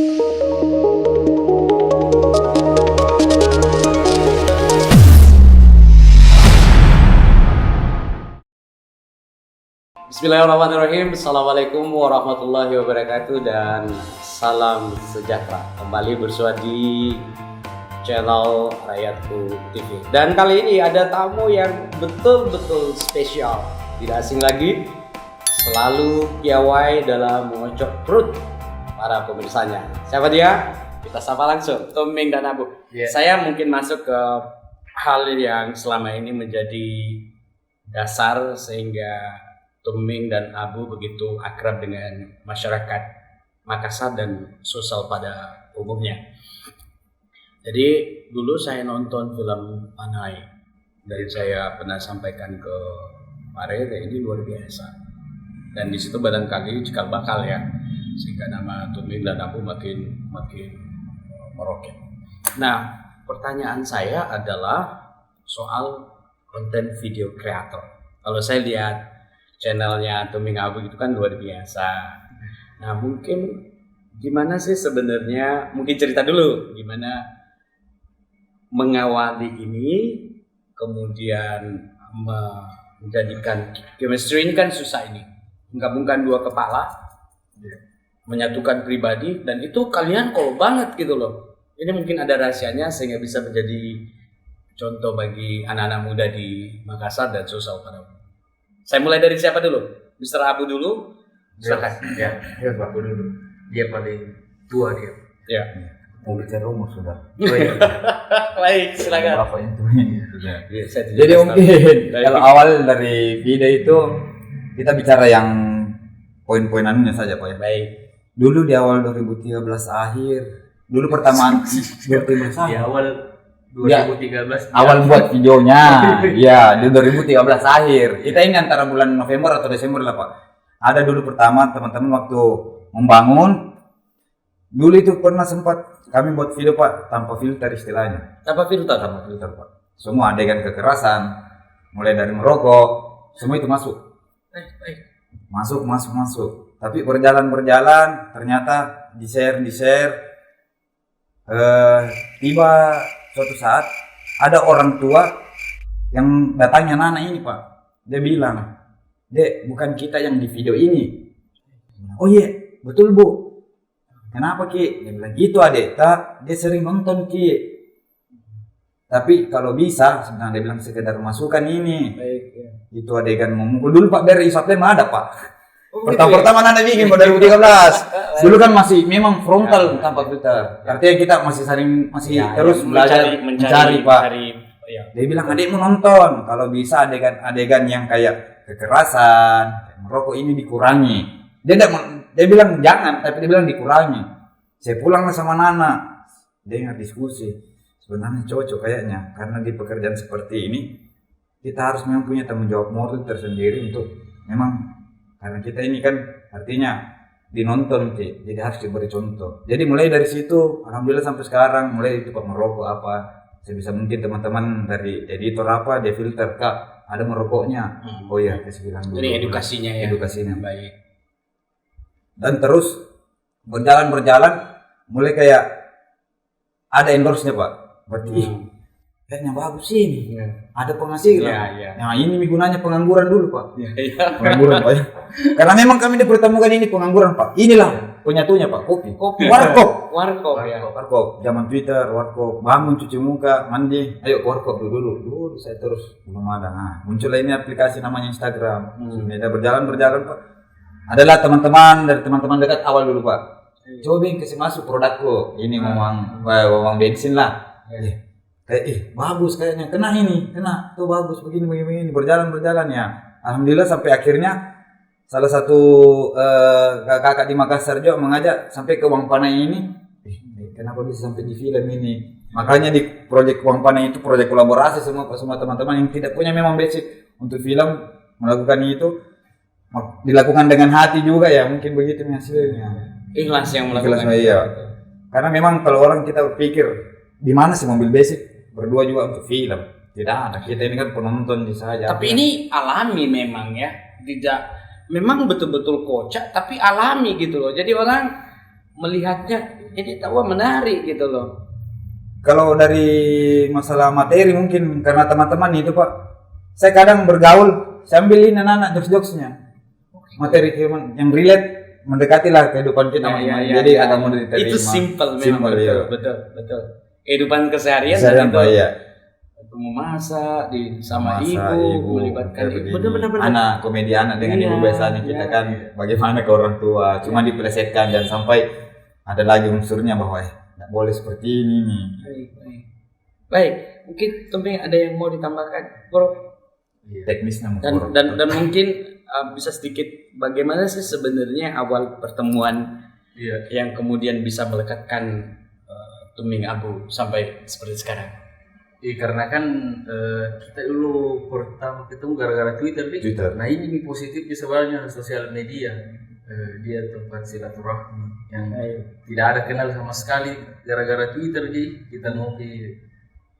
Bismillahirrahmanirrahim. Assalamualaikum warahmatullahi wabarakatuh dan salam sejahtera. Kembali bersua di channel Rakyatku TV. Dan kali ini ada tamu yang betul-betul spesial. Tidak asing lagi, selalu piawai dalam mengocok perut para pemirsanya. Siapa dia? Kita sapa langsung, Tuming dan Abu. Saya mungkin masuk ke hal yang selama ini menjadi dasar sehingga Tuming dan Abu begitu akrab dengan masyarakat Makassar dan sosial pada umumnya. Jadi dulu saya nonton film Panai dan saya pernah sampaikan ke Pak Rere, ini luar biasa. Dan di situ barangkali cikal bakal ya, sehingga nama Tuming dan Abu makin meroket. Nah, pertanyaan saya adalah soal konten video kreator. Kalau saya lihat channelnya Tuming Abu itu kan luar biasa. Nah, mungkin gimana sih sebenarnya, mungkin cerita dulu gimana mengawali ini, kemudian menjadikan chemistry ini kan susah ini, menggabungkan dua kepala, menyatukan pribadi, dan itu kalian kol banget gitu loh. Ini mungkin ada rahasianya sehingga bisa menjadi contoh bagi anak-anak muda di Makassar dan sosial pada umumnya. Saya mulai dari siapa dulu? Mr. Abu dulu. Silakan. Ya, Abu dulu. Dia paling tua dia. Ya. Mau bicara umur sudah. Oh, iya. Baik, silakan. Apa itu ini sudah. Ya, jadi mungkin kalau awal dari video itu kita bicara yang poin-poin anunya saja Pak ya. Baik. Dulu di awal 2013 akhir. Dulu pertama di awal 2013 awal buat videonya. Ya, di 2013 akhir. Kita ini antara bulan November atau Desember lah Pak. Ada dulu pertama teman-teman waktu membangun. Dulu itu pernah sempat kami buat video Pak tanpa filter istilahnya. Tanpa filter? Tanpa filter Pak. Semua adegan kekerasan, mulai dari merokok, semua itu masuk. Masuk. Tapi berjalan ternyata di-share. Tiba suatu saat ada orang tua yang datangnya Nana ini Pak. Dia bilang, "Dek, bukan kita yang di video ini." "Oh iya, betul Bu." "Kenapa Ki?" Dia bilang, "Gitu adek, dia sering nonton Ki. Tapi kalau bisa," sebenarnya dia bilang, "sekedar masukkan ini." Baik, ya. Itu adegan memukul dulu Pak, biar isapnya ada Pak. Oh, Pertama Nana bikin pada 2013. Dulu kan masih memang frontal tanpa filter. Artinya kita masih terus belajar mencari Pak. Ya. Dia bilang, "Adik mau nonton, kalau bisa adegan yang kayak kekerasan, merokok ini dikurangi." Dia bilang jangan, tapi dia bilang dikurangi. Saya pulanglah sama Nana. Dengar diskusi. Sebenarnya cocok kayaknya, karena di pekerjaan seperti ini kita harus memang punya tanggung jawab moral tersendiri untuk memang, karena kita ini kan artinya dinonton, jadi harus diberi contoh. Jadi mulai dari situ, alhamdulillah sampai sekarang, mulai itu Pak merokok apa, sebisa mungkin teman-teman dari editor apa, dia filter Kak, ada merokoknya. Oh iya, kasih bilang dulu. Jadi edukasinya ya. Edukasinya. Baik. Dan terus berjalan, mulai kayak ada endorse-nya Pak. Berarti kayaknya bagus sih ini. Ada penghasilan. Ya. Nah ini gunanya pengangguran dulu Pak. Ya. Pengangguran Pak. Karena memang kami dipertemukan ini pengangguran Pak. Inilah penyatunya Pak. Kopi. Warkop. Ya. Warkop. Zaman Twitter, warkop. Bangun, cuci muka, mandi. Ayo ke warkop dulu. Dulu saya terus belum ada. Nah, muncullah ini aplikasi namanya Instagram. Sudah berjalan Pak. Adalah teman-teman dari teman-teman dekat awal dulu Pak. Coba kasih masuk produkku. Ini uang bensin lah. Kayak bagus kayaknya, kena tuh bagus begini berjalan ya. Alhamdulillah sampai akhirnya salah satu kakak di Makassar juga mengajak sampai ke Uang Panai ini. Kenapa bisa sampai di film ini? Makanya di proyek Uang Panai itu proyek kolaborasi semua teman-teman yang tidak punya memang basic untuk film melakukan itu, dilakukan dengan hati juga ya, mungkin begitu hasilnya. Ikhlas yang melakukan. Iya. Karena memang kalau orang kita berpikir di mana sih mobil basic? Berdua juga untuk film. Tidak ada. Kita ini kan penonton saja. Tapi ini alami memang ya. Tidak memang betul-betul kocak tapi alami gitu loh. Jadi orang melihatnya ini tahu menarik gitu loh. Kalau dari masalah materi mungkin karena teman-teman itu Pak, saya kadang bergaul sambil ini anak-anak jokes-jokesnya. Materi yang relate mendekati lah kehidupan kita masing-masing. Jadi agak mudah diterima. Itu simple memang. Simple, betul. Kehidupan keseharian dan itu. Pak, iya. Memasak sama ibu, melibatkan ibu. Benar-benar anak komedi anak dengan ibu biasanya kita kan bagaimana ke orang tua, cuma dipelesetkan dan sampai ada lagi unsurnya bahwa tidak boleh seperti ini nih. Baik, mungkin Tumbing ada yang mau ditambahkan, Bro? Teknisnya dan mungkin bisa sedikit bagaimana sih sebenarnya awal pertemuan yang kemudian bisa melekatkan Tumbing Abu sampai seperti sekarang. Karena kan kita dulu pertama ketemu gara-gara Twitter. Nah ini positifnya sebenarnya sosial media. Dia tempat silaturahmi yang tidak ada kenal sama sekali gara-gara Twitter. Jadi kita ngopi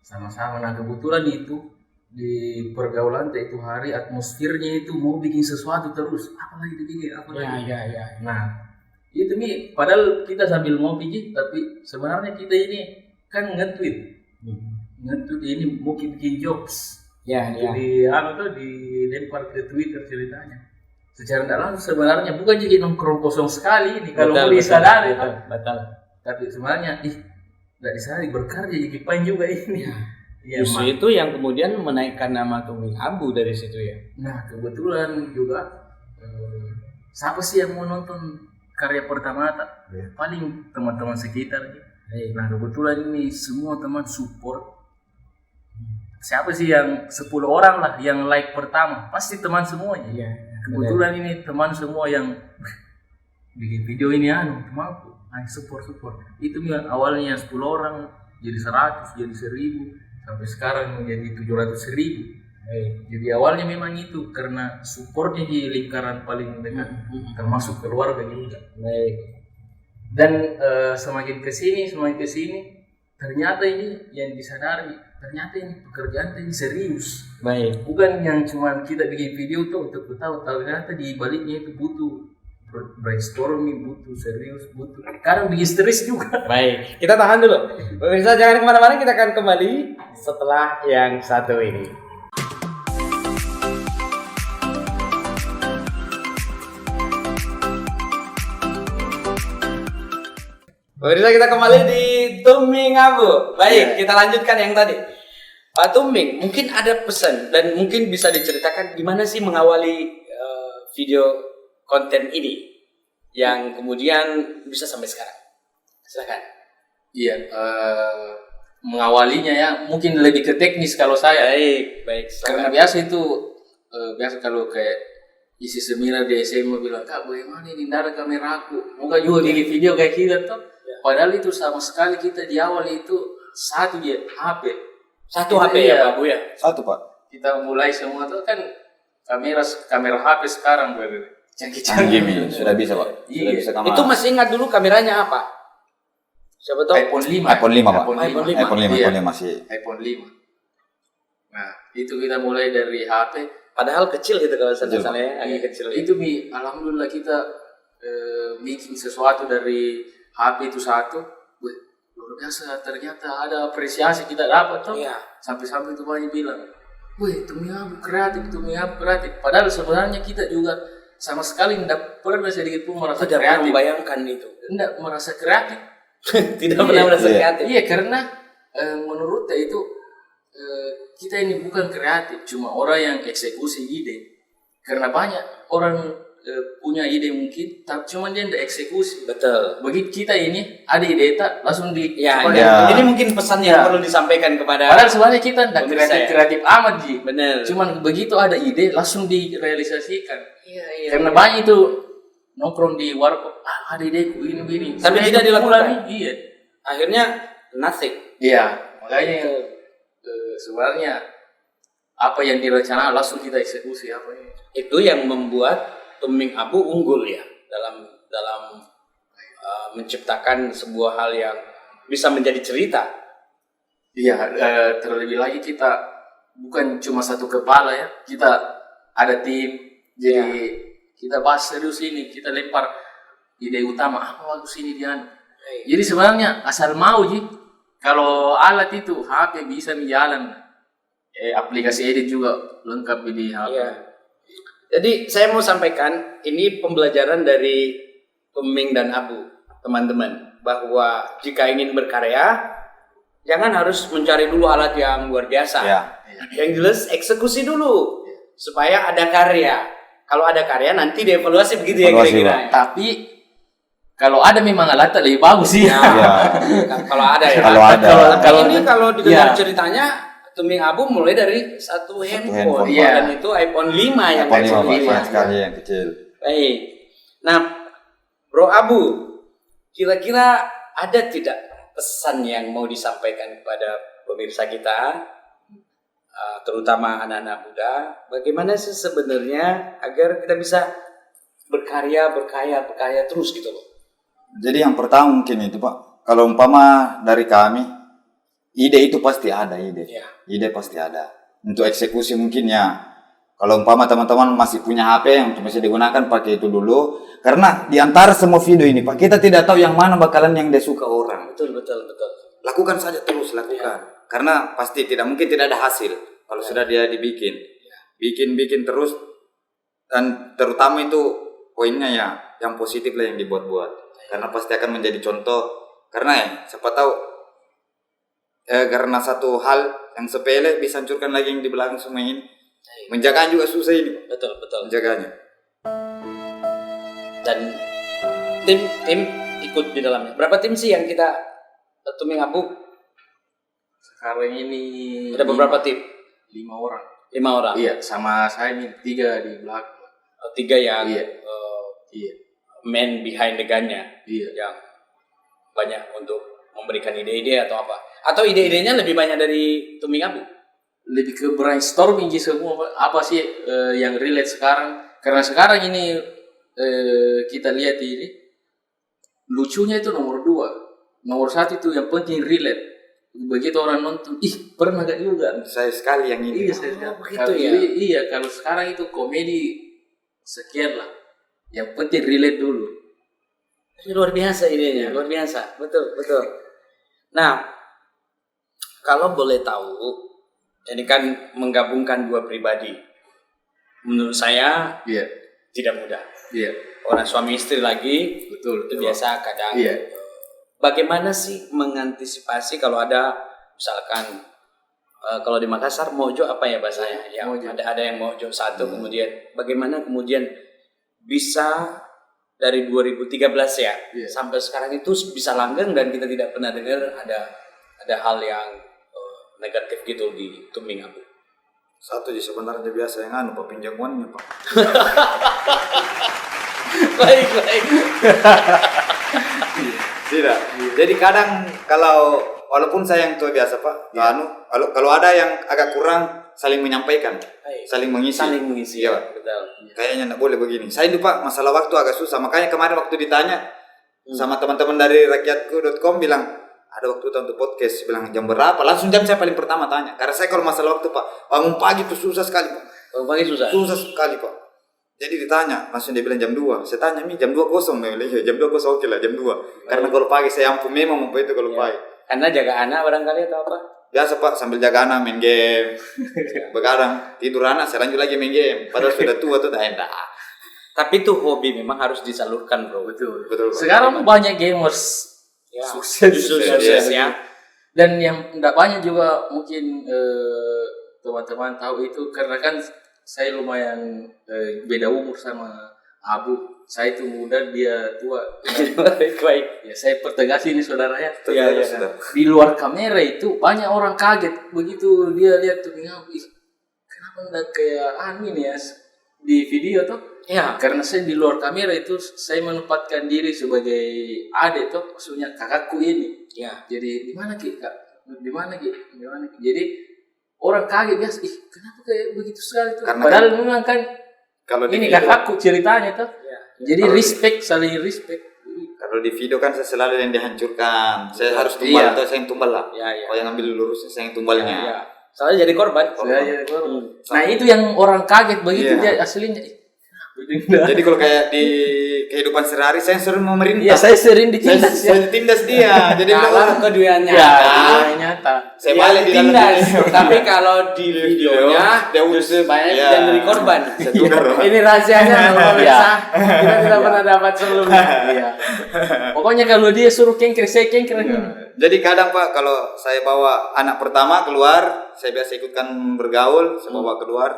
sama-sama. Nah kebetulan itu di pergaulan itu hari atmosfernya itu mau bikin sesuatu terus. Apalagi dibikin, apalagi. Nah itu nih padahal kita sambil ngopi tapi sebenarnya kita ini kan nge-tweet ini mau bikin jokes. Jadi dilempar ke Twitter ceritanya. Secara tidak langsung sebenarnya bukan jadi nongkrong kosong sekali ini kalau mau disadari. Betul. Tapi sebenarnya tidak disadari berkarya jadi pain juga ini. Justru itu yang kemudian menaikkan nama Tumbing Abu dari situ ya. Nah kebetulan juga siapa sih yang mau nonton karya pertama paling teman-teman sekitar. Nah kebetulan ini semua teman support. Siapa sih yang 10 orang lah yang like pertama pasti teman semuanya. Kebetulan ini teman semua yang bikin video ini temanku, support. Itu awalnya 10 orang jadi 100, jadi 1000, sampai sekarang menjadi 700.000. Jadi awalnya memang itu karena supportnya di lingkaran paling dekat, termasuk keluarga juga. Dan semakin kesini ternyata ini yang disadari. Ternyata ini pekerjaan ini serius. Bukan yang cuma kita bikin video tuh untuk tahu. Ternyata di baliknya itu butuh brainstorming, butuh serius, butuh. Kadang bikin stres juga. Baik, kita tahan dulu. Pemirsa jangan kemana-mana, kita akan kembali setelah yang satu ini. Pemirsa kita kembali di Tumbing Abu. Baik, kita lanjutkan yang tadi. Pak Tumbing, mungkin ada pesan dan mungkin bisa diceritakan gimana sih mengawali video konten ini yang kemudian bisa sampai sekarang. Silakan. Mengawalinya ya mungkin lebih ke teknis kalau saya. Baik. Karena biasa kalau kayak isi seminar di SMA bilang, "Kak, bagaimana ini nggak ada kamera aku?" Moga juga bikin video kayak kita tuh. Padahal itu sama sekali kita di awal itu satu HP. Satu HP ya Pak Bu ya? Satu Pak. Kita mulai semua tuh kan kamera HP sekarang canggih-canggih. Sudah bisa Pak. Sudah bisa kamera. Itu masih ingat dulu kameranya apa? Siapa tahu? iPhone 5 Pak. iPhone 5 masih. iPhone 5. Nah, itu kita mulai dari HP. Padahal kecil gitu kalau saya salah ya, agak kecil. Itu alhamdulillah kita bikin sesuatu dari HP itu satu. Luar biasa, ternyata ada apresiasi kita dapat tuh. Sampai-sampai itu banyak bilang, Tumbing Abu kreatif. Padahal sebenarnya kita juga sama sekali tidak pernah sedikit pun merasa kreatif. Tidak membayangkan itu. Tidak merasa kreatif. Tidak pernah merasa kreatif. Iya, karena menurut saya itu kita ini bukan kreatif, cuma orang yang eksekusi ide. Karena banyak orang punya ide mungkin, tapi cuma dia tidak eksekusi. Betul. Begitu kita ini ada ide langsung di. Ini mungkin pesan yang perlu disampaikan kepada. Padahal sebenarnya kita tidak kreatif amat Benar. Cuman begitu ada ide langsung direalisasikan. Karena banyak itu nongkrong di warkop, ada ide ini. Tapi tidak dilakukan. Iya. Akhirnya nothing. Iya. Makanya sebenarnya apa yang direncanakan langsung kita eksekusi apa ini. Itu yang membuat Tumbing Abu unggul ya dalam menciptakan sebuah hal yang bisa menjadi cerita. Iya, terlebih lagi kita bukan cuma satu kepala ya, kita ada tim. Jadi kita bahas serius ini, kita lempar ide utama apa bagus ini dia. Jadi sebenarnya asal mau sih. Kalau alat itu HP bisa jalan. Aplikasi edit juga lengkap di HP. Iya. Jadi saya mau sampaikan ini pembelajaran dari Tuming dan Abu, teman-teman, bahwa jika ingin berkarya jangan harus mencari dulu alat yang luar biasa. Ya. Yang jelas eksekusi dulu supaya ada karya. Kalau ada karya nanti dievaluasi begitu ya Evaluasi, kira-kira. Tapi kalau ada memang alat lebih bagus sih. Ya, kalau ada ya. Kalau ada. Kalau didengar Ya. ceritanya Tuming Abu mulai dari satu handphone. handphone, Iya. Dan itu iPhone 5 yang iPhone kecil. 5 banyak sekali yang kecil. Baik. Nah, Bro Abu, kira-kira ada tidak pesan yang mau disampaikan kepada pemirsa kita, terutama anak-anak muda, bagaimana sih sebenarnya agar kita bisa berkarya terus gitu loh? Jadi yang pertama mungkin itu Pak, kalau umpama dari kami, ide itu pasti ada ide. Ya. Ide pasti ada. Untuk eksekusi mungkin ya, kalau umpama teman-teman masih punya HP yang bisa digunakan pakai itu dulu. Karena di antara semua video ini Pak, kita tidak tahu yang mana bakalan yang dia suka orang. Betul. Lakukan saja terus, lakukan. Karena pasti tidak mungkin tidak ada hasil kalau sudah dia dibikin. Bikin terus, dan terutama itu poinnya ya, yang positif lah yang dibuat-buat. Karena pasti akan menjadi contoh. Karena ya, siapa tahu karena satu hal yang sepele bisa hancurkan lagi yang di belakang semua ini. Menjaganya juga susah ini. Betul. Menjaganya. Dan tim ikut di dalamnya. Berapa tim sih yang kita Tuming Abu? Sekarang ini Ada beberapa tim. 5 orang. 5 orang. Iya, sama saya ini 3 di belakang. 3 yang Iya. Iya. man behind the gun-nya. Iya. Yang banyak untuk memberikan ide-ide atau apa? Atau ide-idenya lebih banyak dari Tuming Abu? Lebih ke brainstorming sih semua Pak. Apa sih yang relate sekarang? Karena sekarang ini kita lihat ini lucunya itu nomor 2. Nomor 1 itu yang penting relate. Begitu orang nonton, pernah gak juga? Saya sekali yang ini. Iya, saya begitu ya. Iya, kalau sekarang itu komedi sekian lah. Yang penting relate dulu. Ini luar biasa idenya, luar biasa. Betul. Nah, kalau boleh tahu, ini kan menggabungkan 2 pribadi. Menurut saya Iya. tidak mudah. Iya. Orang suami istri lagi, Betul. itu biasa kadang. Iya. Bagaimana sih mengantisipasi kalau ada misalkan kalau di Makassar mojo apa ya bahasanya? Ya, Mojo. ada yang mojo satu, kemudian bagaimana kemudian bisa dari 2013 ya Iya. sampai sekarang itu bisa langgeng dan kita tidak pernah dengar ada hal yang negatif gitu di Tuming Abu. Satu di sebenarnya biasa yang Pak pinjamannya Pak. Baik. Tidak. Jadi kadang kalau walaupun saya yang tua biasa Pak, kalau ada yang agak kurang saling menyampaikan, saling mengisi. Ya, Iya. betul. Kayaknya enggak boleh begini. Saya itu Pak, masalah waktu agak susah. Makanya kemarin waktu ditanya sama teman-teman dari rakyatku.com bilang, ada waktu untuk podcast, bilang jam berapa? Langsung jam saya paling pertama tanya. Karena saya kalau masalah waktu Pak, bangun pagi itu susah sekali Pak. Pagi susah. Susah sekali Pak. Jadi ditanya, langsung dia bilang jam 2. Saya tanya, jam 2 kosong. Dia bilang, jam 2 kosong, oke lah jam 2. Karena kalau pagi saya ampun memang mau itu kalau pagi. Karena jaga anak barangkali atau apa? Biasa Pak, sambil jaga anak main game. Begadang, tidur anak, saya lanjut lagi main game. Padahal sudah tua tuh enggak. Tapi itu hobi memang harus disalurkan, Bro. Betul. Betul. Sekarang banyak gamers Ya, sukses. sukses ya. Dan yang tidak banyak juga mungkin teman-teman tahu itu karena kan saya lumayan beda umur sama Abu. Saya itu muda, dia tua. Baik. Ya saya pertegas ini saudaranya. Iya. Di luar kamera itu banyak orang kaget begitu dia lihat tuh Abu. Kenapa enggak kayak ini ya di video tuh? Ya. Karena saya di luar kamera itu saya menempatkan diri sebagai adik tuh, maksudnya kakakku ini. Ya. Jadi di mana Ki, Kak? Di mana Ki? Jadi orang kaget biasa, kenapa kayak begitu sekali tuh? Karena Padahal memang kan kalau ini di video, kakakku ceritanya tuh. Ya. Jadi respect, saling respect. kalau di video kan saya selalu yang dihancurkan. Saya harus tumbal atau saya yang tumbal lah. Ya. Kalau yang ambil lurusnya saya yang tumbalnya. Ya. Soalnya jadi korban. Nah itu yang orang kaget begitu Iya. dia aslinya. Jadi kalau kayak di kehidupan sehari-hari saya sering memerintah. Iya, saya sering ditindas ya. Saya ditindas dia. Jadi Dalam keduanya. Ya, nyata. saya Dia balik di dalam ditindas, video. tapi kalau di videonya dia justru banyak Iya. yang dari korban. Saya tukar, Pak. Ini rahasianya kalau Iya. pemirsa kita tidak pernah dapat sebelumnya. Iya. Pokoknya kalau dia suruh kengker, saya kengker. Jadi kadang Pak kalau saya bawa anak pertama keluar, saya biasa ikutkan bergaul, saya bawa keluar.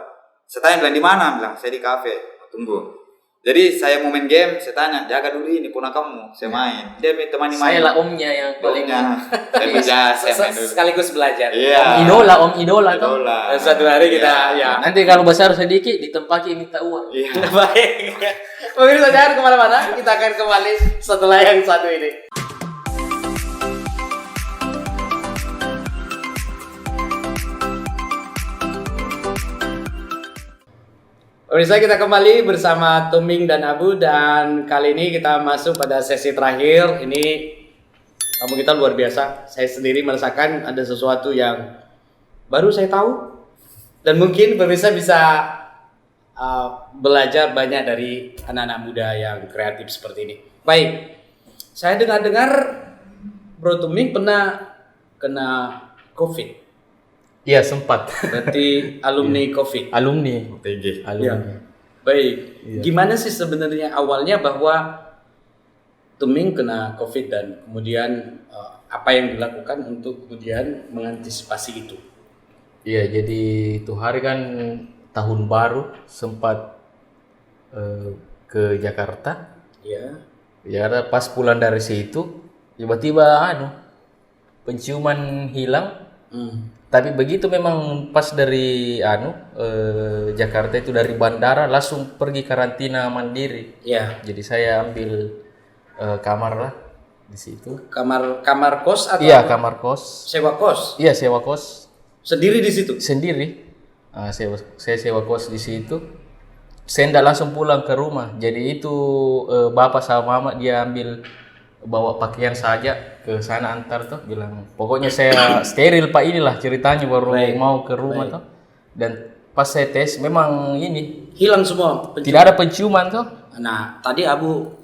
Saya tanya bilang di mana? Bilang saya di kafe. Tunggu. Jadi saya mau main game, saya tanya, jaga dulu ini kamu, saya main. Dia temani main. Saya lah omnya yang paling Saya menjas, saya main dulu. Sekaligus belajar. Iya. om idola tuh. Idola. Suatu hari kita ya. Nanti kalau besar sedikit ditempaki minta uang. Iya. Baik. Pemirsa jangan kemana-mana, kita akan kembali setelah yang satu ini. Pemirsa kita kembali bersama Tuming dan Abu dan kali ini kita masuk pada sesi terakhir. Ini tamu kita luar biasa. Saya sendiri merasakan ada sesuatu yang baru saya tahu dan mungkin pemirsa bisa belajar banyak dari anak-anak muda yang kreatif seperti ini. Baik, saya dengar-dengar Bro Tuming pernah kena COVID. Iya, sempat. Berarti alumni COVID. Alumni. OTG. Alumni. Baik, Iya. gimana sih sebenarnya awalnya bahwa Tuming kena COVID dan kemudian apa yang dilakukan untuk kemudian mengantisipasi itu? Iya, jadi itu hari kan tahun baru sempat ke Jakarta. Ya, Ya, pas pulang dari situ tiba-tiba penciuman hilang. Tapi begitu memang pas dari Jakarta itu dari bandara langsung pergi karantina mandiri. ya. Jadi saya ambil kamar lah di situ. Kamar kos atau Iya, kamar kos. sewa kos? Iya, sewa kos Sendiri di situ? sendiri. Saya sewa kos di situ. Saya tidak langsung pulang ke rumah. Jadi itu bapak sama mama dia bawa pakaian saja ke sana antar tuh, bilang pokoknya saya steril Pak, inilah ceritanya baru Baik. mau ke rumah tuh. Dan pas saya tes memang ini Hilang semua penciuman. tidak ada penciuman tuh. Nah, tadi Abu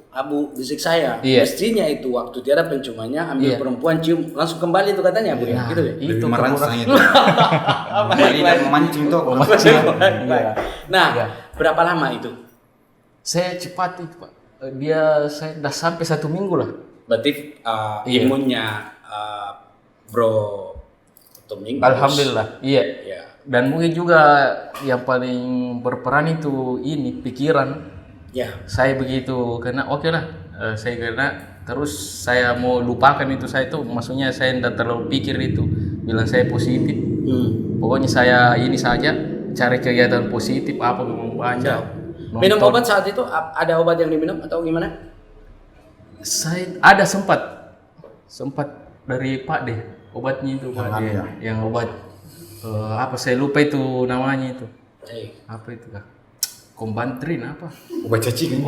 bisik saya, Iya. mestinya itu waktu tiada penciumannya ambil Iya. perempuan cium langsung kembali itu katanya, Bu, ya? Gitu ya? Lebih Itu merangsang itu. Kembali dan memancing tuh. Iya. Nah, Iya. berapa lama itu? Saya cepat itu Pak. Saya udah sampai 1 minggu lah. Berarti Iya. imunnya Bro Tuming bagus. Alhamdulillah. Iya. Ya. Dan mungkin juga yang paling berperan itu ini pikiran. Ya. Saya begitu karena oke lah, saya kena terus saya mau lupakan itu, saya itu maksudnya saya tidak terlalu pikir itu, bilang saya positif, pokoknya saya ini saja cari kegiatan positif apa mau baca. Minum obat saat itu ada obat yang diminum atau gimana? Saya ada sempat dari Pak deh obatnya itu Pak deh, yang obat apa saya lupa itu namanya itu, apa itu kah? Kombantrin apa? Obat cacing.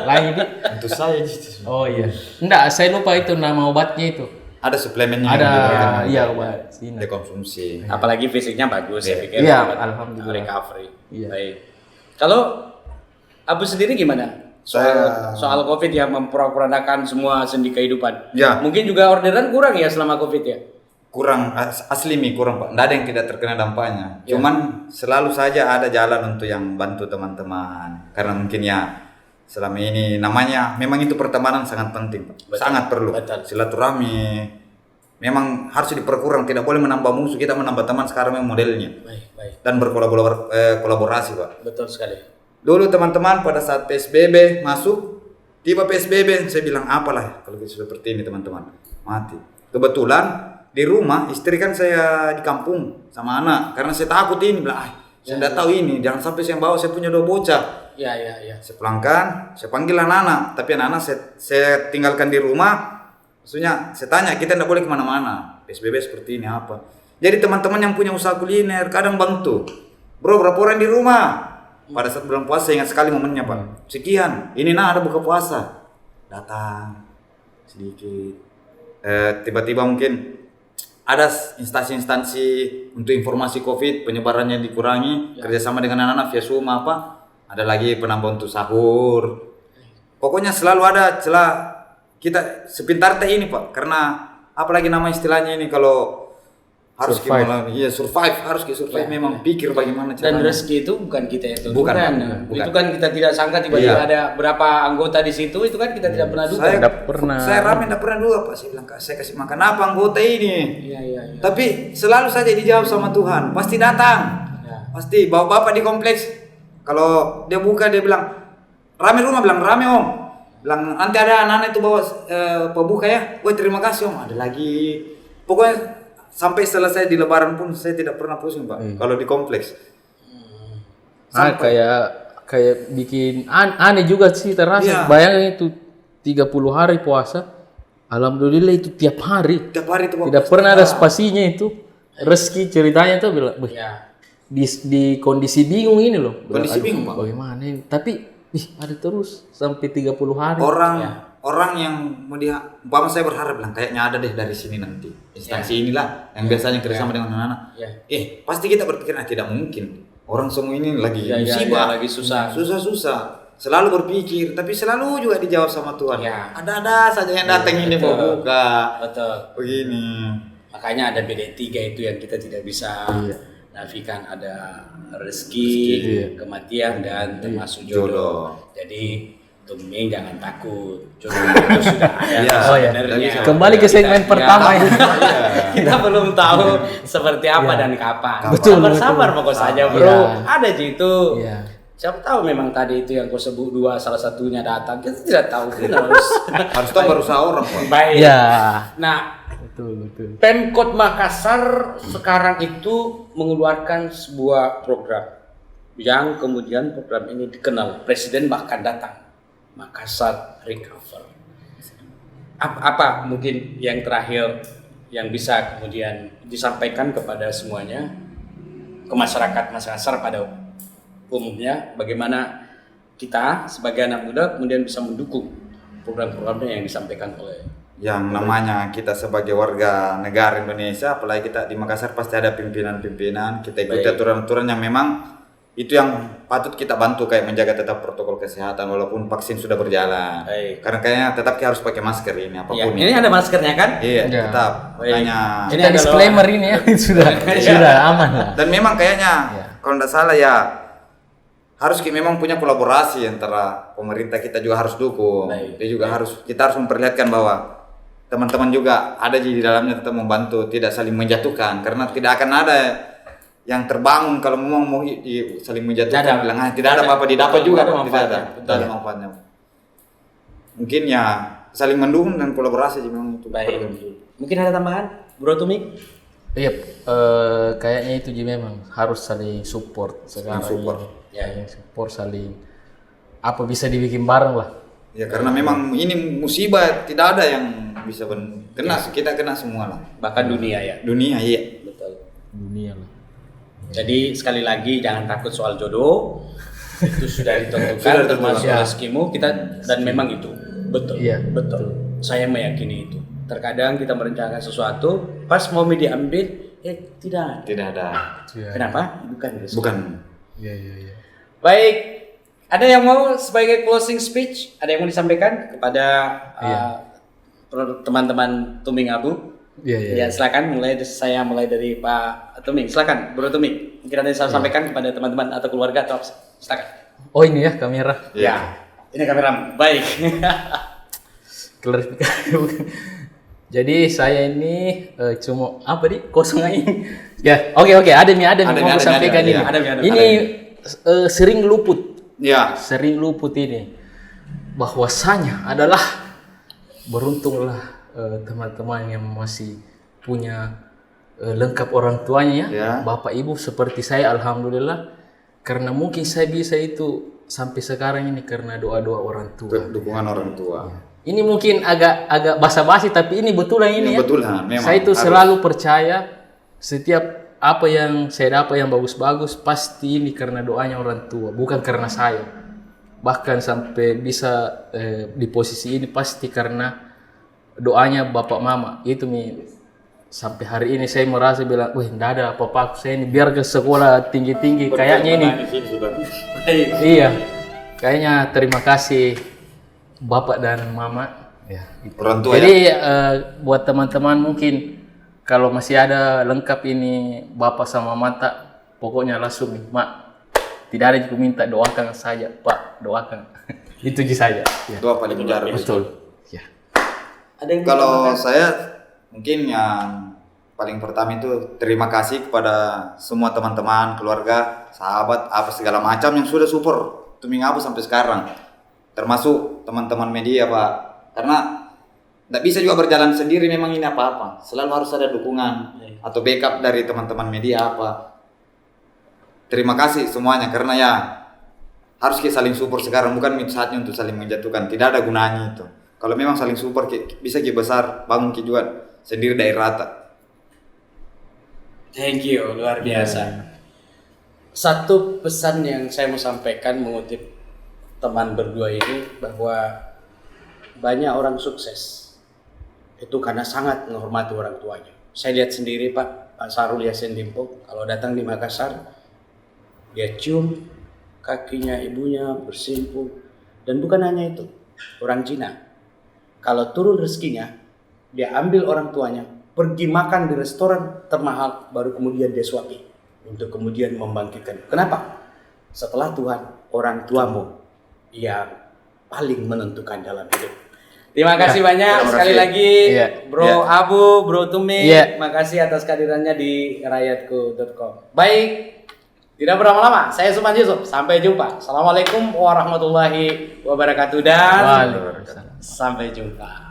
Lain ini. Untuk saya gitu. Oh iya. Enggak, saya lupa itu nama obatnya itu. Ada suplemennya. Ada, gitu. iya obat. Ini. Dia konsumsi. Apalagi fisiknya bagus, saya pikir. Iya, dapat alhamdulillah. recovery. Iya. Baik. Kalau Abu sendiri gimana? Soal COVID yang memporak-porandakan semua sendi kehidupan. Ya. Mungkin juga orderan kurang ya selama COVID ya? Kurang asli kurang Pak. Nggak ada yang tidak terkena dampaknya. Cuman selalu saja ada jalan untuk yang bantu teman-teman. Karena mungkin ya selama ini namanya memang itu pertemanan sangat penting Pak. Betul. Sangat perlu. Betul. Silaturahmi memang harus diperkurang, tidak boleh menambah musuh, kita menambah teman sekarang memang modelnya. Baik. Dan berkolaborasi Pak. Betul sekali. Dulu teman-teman pada saat PSBB masuk, tiba PSBB saya bilang apalah kalau seperti ini teman-teman, mati. Kebetulan di rumah istri kan saya di kampung sama anak, karena saya takut ini bilang, saya tidak tahu ini, jangan sampai saya bawa, saya punya 2 bocah. Ya. Saya pulangkan, saya panggil anak-anak, tapi anak-anak saya tinggalkan di rumah. Maksudnya saya tanya, kita tidak boleh kemana-mana, PSBB seperti ini apa. Jadi teman-teman yang punya usaha kuliner kadang bantu, bro berapa orang di rumah? Pada saat bulan puasa ingat sekali momennya Pak. Sekian, ini ada buka puasa. Datang sedikit. Tiba-tiba mungkin ada instansi-instansi untuk informasi COVID, penyebarannya dikurangi, kerjasama dengan anak-anak via Zoom apa. ada lagi penambah untuk sahur. Pokoknya selalu ada celah kita sepintar teh ini Pak, karena apalagi nama istilahnya ini kalau harus Survive. kita survive, harus kita survive memang pikir bagaimana Dan caranya. rezeki itu bukan kita yang Bukan, tentukan. bukan. Itu kan kita tidak sangka tiba-tiba Iya. ada berapa anggota di situ, itu kan kita tidak pernah duga. Saya rame tidak pernah dua Pak, saya bilang Kak, saya kasih makan apa anggota ini. Iya, iya, iya. Tapi selalu saja dijawab sama Tuhan, pasti datang. Ya. Pasti bapak-bapak di kompleks kalau dia buka dia bilang rame rumah, bilang rame Om. Bilang nanti ada anak-anak itu bawa pembuka ya. Wah terima kasih Om. Ada lagi. Pokoknya sampai selesai di lebaran pun saya tidak pernah pusing Pak. Kalau di kompleks. Kayak bikin aneh juga sih terasa. Iya. Bayangin itu 30 hari puasa. Alhamdulillah itu tiap hari. Tiap hari itu Pak. Tidak pernah ada spasinya itu. Rezeki ceritanya tuh bilang, "Wih, Ya. di kondisi bingung ini loh." Kondisi Aduh, bingung, Pak. Bagaimana ini? Tapi ada terus sampai 30 hari. Orang yang mau dia umpama saya berharap bilang kayaknya ada deh dari sini nanti. Instansi inilah yang biasanya kerjasama dengan anak-anak. Ya. Pasti kita berpikir tidak mungkin. Orang semua ini lagi Ya, ya, musibah, ya, lagi susah. susah. Selalu berpikir, tapi selalu juga dijawab sama Tuhan. Ya. Ada saja yang datang ini mau buka. Betul. Begini. Makanya ada BD3 itu yang kita tidak bisa nafikan, ada rezeki, kematian dan termasuk jodoh. Jadi Tuming jangan takut, jodoh itu sudah ada Iya. sebenarnya. Kembali ke segmen pertama ini. Kita belum tahu seperti apa dan kapan. Betul, Sabar pokok saja bro. Iya. Ada aja itu. Iya. Siapa tahu memang tadi itu yang kau sebut dua salah satunya datang. Kita tidak tahu. Kita Harus tahu baru seorang Pak. Baik. Ya. Nah, Betul. Pemkot Makassar sekarang itu mengeluarkan sebuah program yang kemudian program ini dikenal. Presiden bahkan datang. Makassar Recover. Apa mungkin yang terakhir yang bisa kemudian disampaikan kepada semuanya, ke masyarakat Makassar pada umumnya, bagaimana kita sebagai anak muda kemudian bisa mendukung program-programnya yang disampaikan oleh Yang namanya kita sebagai warga negara Indonesia, apalagi kita di Makassar pasti ada pimpinan-pimpinan, kita ikuti Baik. aturan-aturan yang memang itu yang patut kita bantu, kayak menjaga tetap protokol kesehatan walaupun vaksin sudah berjalan. Baik. Karena kayaknya tetap harus pakai masker ini Ya, apapun. ini ada maskernya kan? Iya, Ya. tetap. Baik. Makanya Ini Kita adalah- disclaimer ini ya sudah aman lah. dan memang kayaknya Ya. kalau tidak salah ya harus memang punya kolaborasi antara pemerintah, kita juga harus dukung. Baik. Dia juga kita harus memperlihatkan bahwa teman-teman juga ada di dalamnya tetap membantu, tidak saling menjatuhkan, karena tidak akan ada yang terbangun kalau memang mau saling menjatuhkan. Tidak ada. Bilang tidak ada apa-apa didapat juga, Tidak ada Pak. Tidak ada, manfaatnya. tidak ada manfaatnya. Mungkin ya saling mendukung dan kolaborasi sih memang itu. Baik. Mungkin ada tambahan, Bro Tumik? Iya, kayaknya itu juga memang harus saling support sekarang. support. Ini. Saling support, saling apa bisa dibikin bareng lah. Ya karena memang ini musibah, tidak ada yang bisa kena, kita kena semua lah. Bahkan dunia ya. Dunia iya. Betul. Dunia lah. Jadi sekali lagi jangan takut soal jodoh. Itu sudah ditentukan Sudah ditentukan. termasuk Ya. rezekimu kita, dan memang itu betul. Iya. Betul. Saya meyakini itu. Terkadang kita merencanakan sesuatu, pas mau diambil, tidak. Tidak ada. Iya. Kenapa? Bukan rezeki. Bukan. Iya. Baik, ada yang mau sebagai closing speech, ada yang mau disampaikan kepada teman-teman Tuming Abu? Iya. Ya, silakan saya mulai dari Pak Tuming. Silakan, Bro Tuming. Mungkin ada yang saya sampaikan kepada teman-teman atau keluarga atau apa? Silakan. Oh ini ya kamera. Ya, ini kamera. Baik. Klarifikasi. Jadi saya ini cuma apa di kosong aja. Ya, oke ada nih mau sampaikan ini. Ada. Ini sering luput. Ya. Sering luput ini. Bahwasanya adalah beruntunglah teman-teman yang masih punya lengkap orang tuanya ya. Ya. Bapak ibu seperti saya alhamdulillah, karena mungkin saya bisa itu sampai sekarang ini karena doa-doa orang tua. Dukungan orang tua. Ini mungkin agak basa-basi tapi ini betulan ini ya. Betulan, memang. Saya itu harus. selalu percaya setiap apa yang saya dapat yang bagus-bagus pasti ini karena doanya orang tua, bukan karena saya. Bahkan sampai bisa di posisi ini pasti karena doanya bapak mama. Itu sampai hari ini saya merasa bilang, wih, enggak ada apa-apa saya ini biar ke sekolah tinggi-tinggi kayaknya ini. Iya, kayaknya terima kasih Bapak dan Mama. Ya, gitu. Orang tua Jadi buat teman-teman mungkin kalau masih ada lengkap ini Bapak sama Mata, pokoknya langsung Mak. Tidak ada yang minta doakan saja, Pak, doakan. Itu saja. Ya. Doa paling benar. Betul. Ya. Ada yang Kalau saya mungkin yang paling pertama itu terima kasih kepada semua teman-teman, keluarga, sahabat, apa segala macam yang sudah support Tuming Abu sampai sekarang. Termasuk teman-teman media, Pak. Karena tidak bisa juga berjalan sendiri memang ini apa-apa. Selalu harus ada dukungan atau backup dari teman-teman media apa. Terima kasih semuanya karena ya harus kita saling support sekarang, bukan saatnya untuk saling menjatuhkan. Tidak ada gunanya itu. Kalau memang saling support bisa kita besar, bangun kita juga sendiri dari rata. Thank you, luar biasa. Satu pesan yang saya mau sampaikan mengutip teman berdua ini, bahwa banyak orang sukses itu karena sangat menghormati orang tuanya. Saya lihat sendiri Pak Sarul Yassin Limpo, kalau datang di Makassar, dia cium kakinya ibunya, bersimpuh. Dan bukan hanya itu, orang Cina, kalau turun rezekinya, dia ambil orang tuanya, pergi makan di restoran termahal, baru kemudian dia suapi untuk kemudian membangkitkan. Kenapa? Setelah Tuhan, orang tuamu yang paling menentukan dalam hidup. Terima kasih banyak sekali lagi Bro Abu, Bro Tuming. Makasih atas kehadirannya di rakyatku.com. Baik, tidak berlama-lama, saya Suman Yusuf. Sampai jumpa. Assalamualaikum warahmatullahi wabarakatuh dan sampai jumpa.